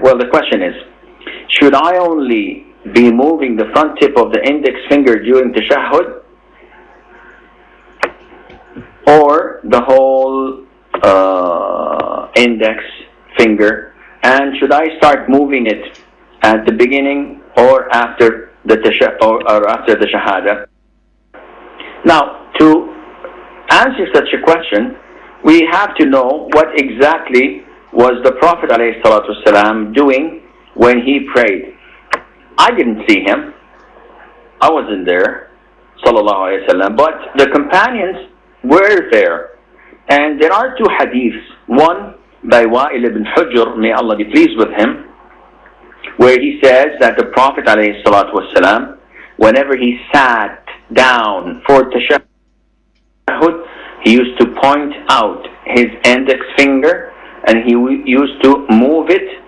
Well, the question is, should I only be moving the front tip of the index finger during tashahhud, or the whole index finger? And should I start moving it at the beginning or after the after the shahada? Now, to answer such a question, we have to know what exactly was the Prophet ﷺ doing when he prayed. I didn't see him. I wasn't there, sallallahu alaihi wasallam, but the companions were there. And there are two hadiths. One by Wa'il ibn Hujr, may Allah be pleased with him, where he says that the Prophet ﷺ, whenever he sat down for tashahhud, he used to point out his index finger and he used to move it,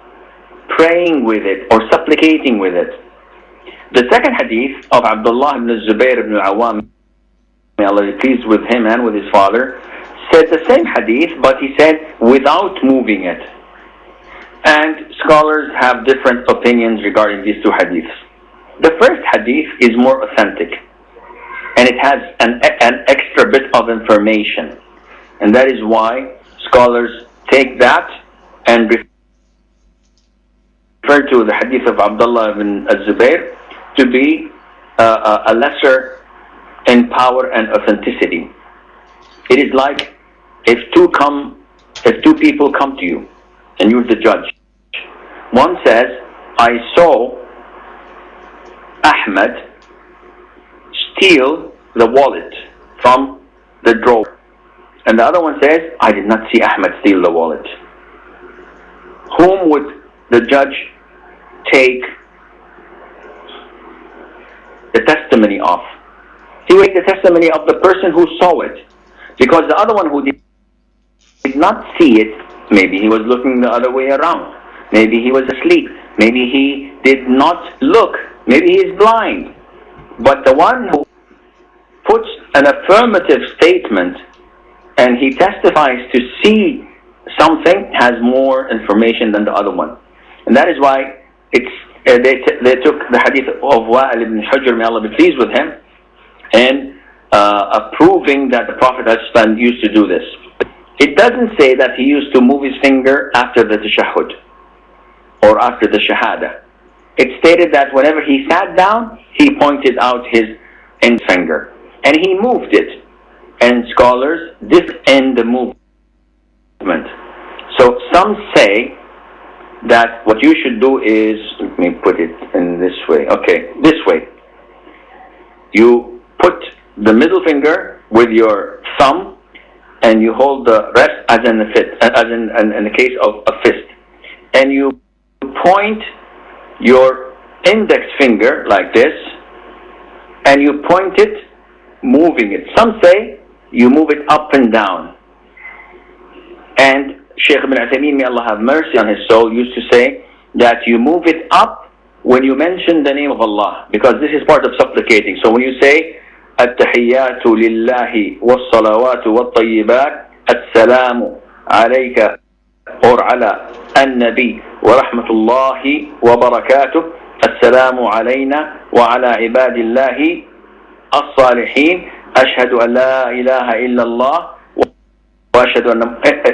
praying with it or supplicating with it. The second hadith of Abdullah ibn Zubayr ibn al-Awwam, may Allah be pleased with him and with his father, said the same hadith, but he said without moving it. And scholars have different opinions regarding these two hadiths. The first hadith is more authentic, and it has an extra bit of information, and that is why scholars take that and refer to the hadith of Abdullah ibn Zubayr to be a lesser in power and authenticity. It is like if two people come to you and you're the judge. One says, I saw Ahmed steal the wallet from the drawer. And the other one says, I did not see Ahmed steal the wallet. Whom would the judge take the testimony of? He would take the testimony of the person who saw it. Because the other one who did not see it, maybe he was looking the other way around. Maybe he was asleep. Maybe he did not look. Maybe he is blind. But the one who puts an affirmative statement and he testifies to see something has more information than the other one. And that is why they took the hadith of Wa'il ibn Hujr, may Allah be pleased with him, and approving that the Prophet ﷺ used to do this. It doesn't say that he used to move his finger after the tashahhud or after the shahada. It stated that whenever he sat down, he pointed out his index finger and he moved it. And scholars defend the movement. So some say that what you should do is, let me put it in this way. Okay, this way. You put the middle finger with your thumb and you hold the rest as in the case of a fist. And you point your index finger like this and you point it, moving it. Some say you move it up and down. And Sheikh ibn Uthaymeen, may Allah have mercy on his soul, used to say that you move it up when you mention the name of Allah, because this is part of supplicating. So when you say التحيات لله والصلوات والطيبات السلام عليك or على النبي ورحمة الله وبركاته السلام علينا وعلى عباد الله الصالحين أشهد أن لا إله إلا الله وأشهد أن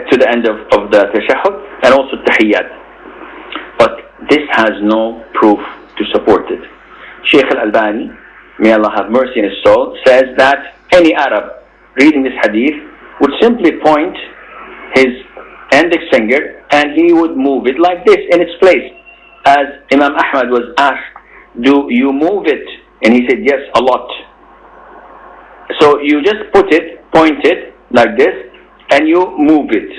to the end of the tashahhud, and also tahiyyat. But this has no proof to support it. Sheikh al-Albani, may Allah have mercy in his soul, says that any Arab reading this hadith would simply point his index finger and he would move it like this in its place. As Imam Ahmad was asked, do you move it? And he said, yes, a lot. So you just point it like this, and you move it.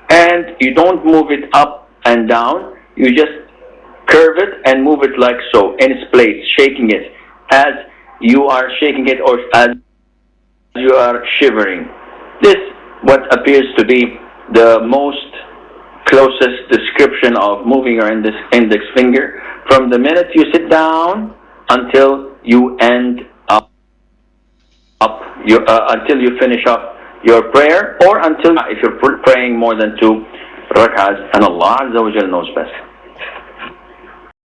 And you don't move it up and down, you just curve it and move it like so, in its place, shaking it, as you are shaking it or as you are shivering. This, what appears to be the most closest description of moving your index finger from the minute you sit down until you end up until you finish up your prayer, or until if you're praying more than 2 rak'ahs, and Allah Azza wa Jalla knows best.